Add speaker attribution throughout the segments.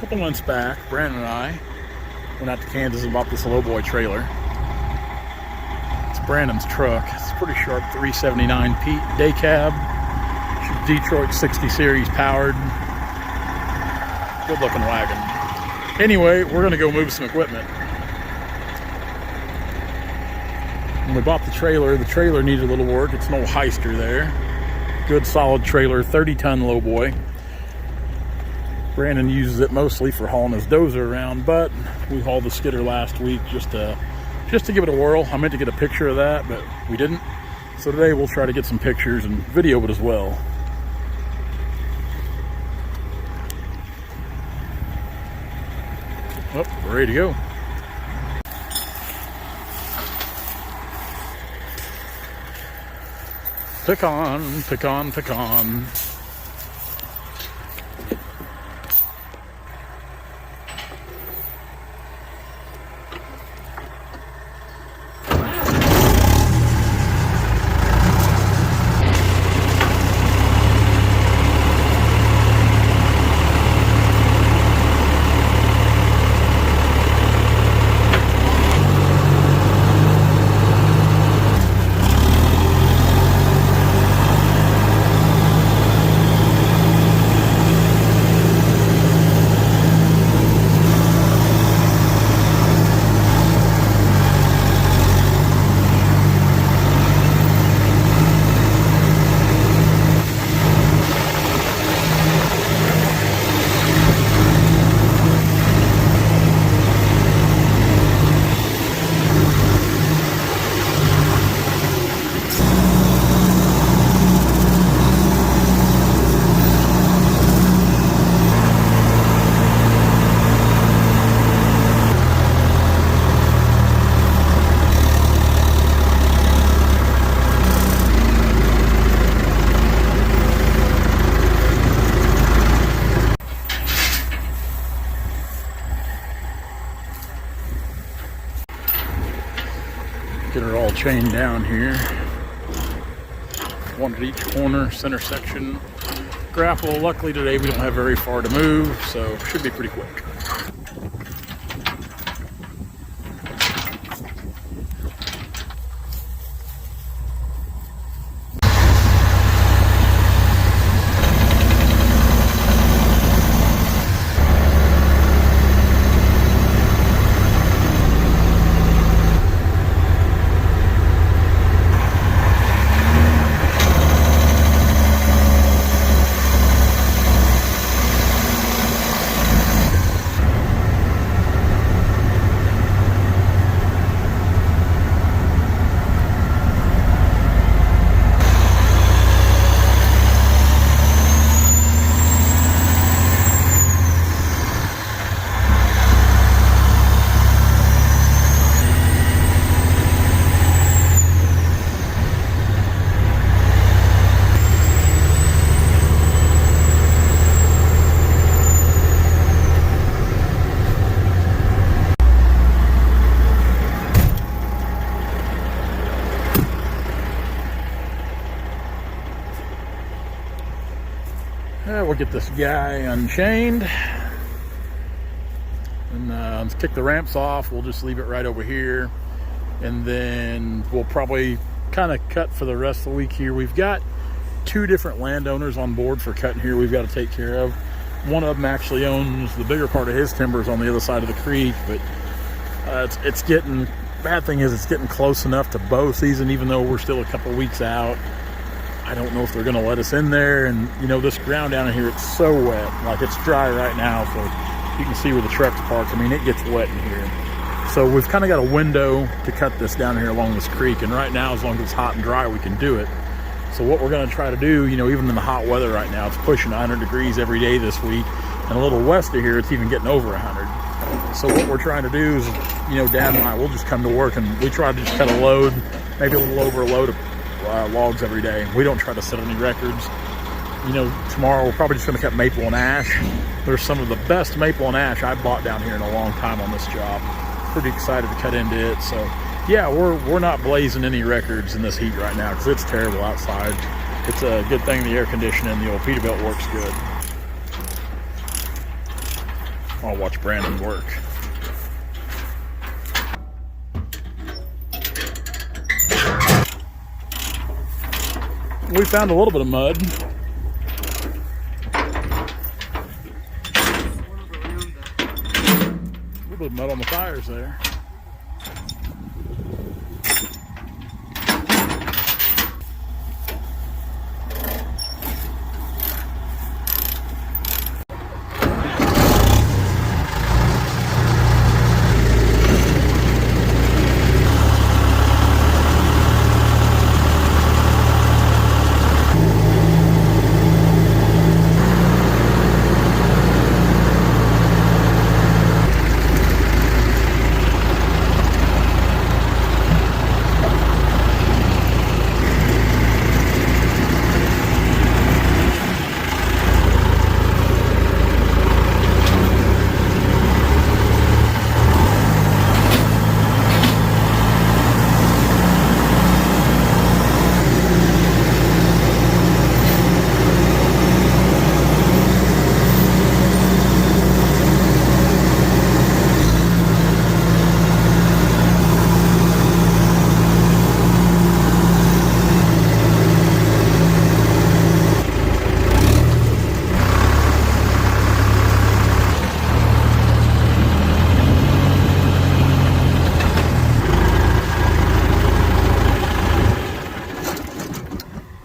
Speaker 1: couple months back, Brandon and I went out to Kansas and bought this lowboy trailer. It's Brandon's truck. It's pretty sharp 379 day cab. Detroit 60 series powered. Good looking wagon. Anyway, we're gonna go move some equipment. When we bought the trailer needed a little work. It's an old Heister there. Good solid trailer, 30-ton lowboy. Brandon uses it mostly for hauling his dozer around, but we hauled the skidder last week just to give it a whirl. I meant to get a picture of that, but we didn't. So today we'll try to get some pictures and video it as well. Oh, we're ready to go. Pick on, pick on, pick on. Get her all chained down here. One at each corner, center section. Grapple, luckily today we don't have very far to move, so should be pretty quick. We'll get this guy unchained and let's kick the ramps off. We'll just leave it right over here, and then we'll probably kind of cut for the rest of the week here. We've got two different landowners on board for cutting here we've got to take care of. One of them actually owns the bigger part of his timbers on the other side of the creek, but it's getting, bad thing is it's getting close enough to bow season, even though we're still a couple weeks out. I don't know if they're going to let us in there, and you know, this ground down in here, it's so wet. Like, it's dry right now, so you can see where the truck's parked. I mean, it gets wet in here. So we've kind of got a window to cut this down here along this creek, and right now, as long as it's hot and dry, we can do it. So what we're going to try to do, you know, even in the hot weather right now, it's pushing 100 degrees every day this week, and a little west of here, it's even getting over 100. So what we're trying to do is, you know, Dad and I, we'll just come to work, and we try to just cut a load, maybe a little over a load of logs every day. We don't try to set any records. You know, tomorrow we're probably just going to cut maple and ash. There's some of the best maple and ash I've bought down here in a long time on this job. Pretty excited to cut into it. So yeah, we're not blazing any records in this heat right now because it's terrible outside. It's a good thing the air conditioning in the old Peterbilt works good. I'll watch Brandon work. We found a little bit of mud. A little bit of mud on the tires there.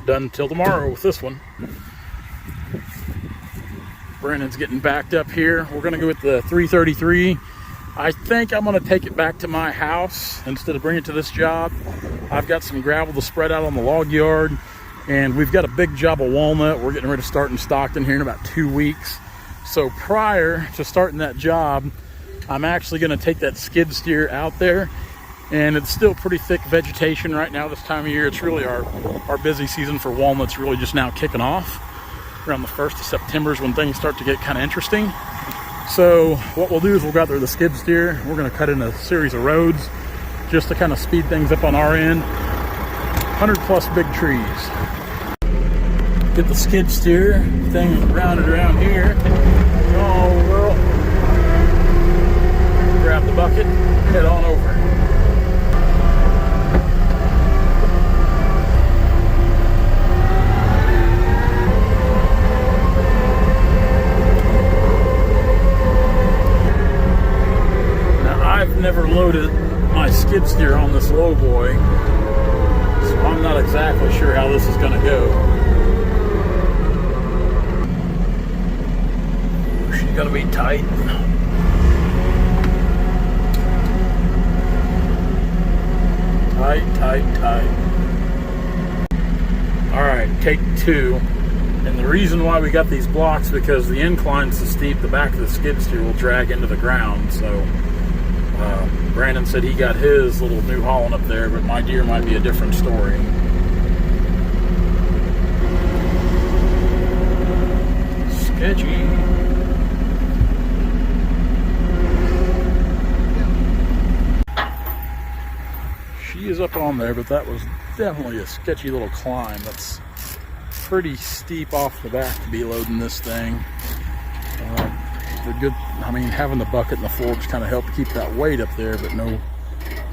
Speaker 1: Done till tomorrow with this one. Brandon's getting backed up here. We're gonna go with the 333. I think I'm gonna take it back to my house instead of bringing it to this job. I've got some gravel to spread out on the log yard, and we've got a big job of walnut. We're getting ready to start in Stockton here in about 2 weeks. So prior to starting that job, I'm actually gonna take that skid steer out there, and it's still pretty thick vegetation right now this time of year. It's really our busy season for walnuts really just now kicking off. Around the 1st of September is when things start to get kind of interesting. So what we'll do is we'll go out there with the skid steer. We're gonna cut in a series of roads just to kind of speed things up on our end. 100+ big trees. Get the skid steer thing rounded around here. Oh, well. Grab the bucket, head on over. I've never loaded my skid steer on this low boy, so I'm not exactly sure how this is going to go. She's going to be tight. Tight. All right, take 2. And the reason why we got these blocks because the incline's so steep, the back of the skid steer will drag into the ground. So Brandon said he got his little New Holland up there, but my deer might be a different story. Sketchy. She is up on there, but that was definitely a sketchy little climb. That's pretty steep off the back to be loading this thing. The good, I mean, having the bucket and the forks kind of help keep that weight up there, but no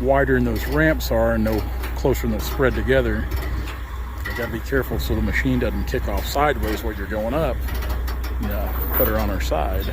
Speaker 1: wider than those ramps are and no closer than they'll spread together. You gotta be careful so the machine doesn't kick off sideways while you're going up. Put her on her side.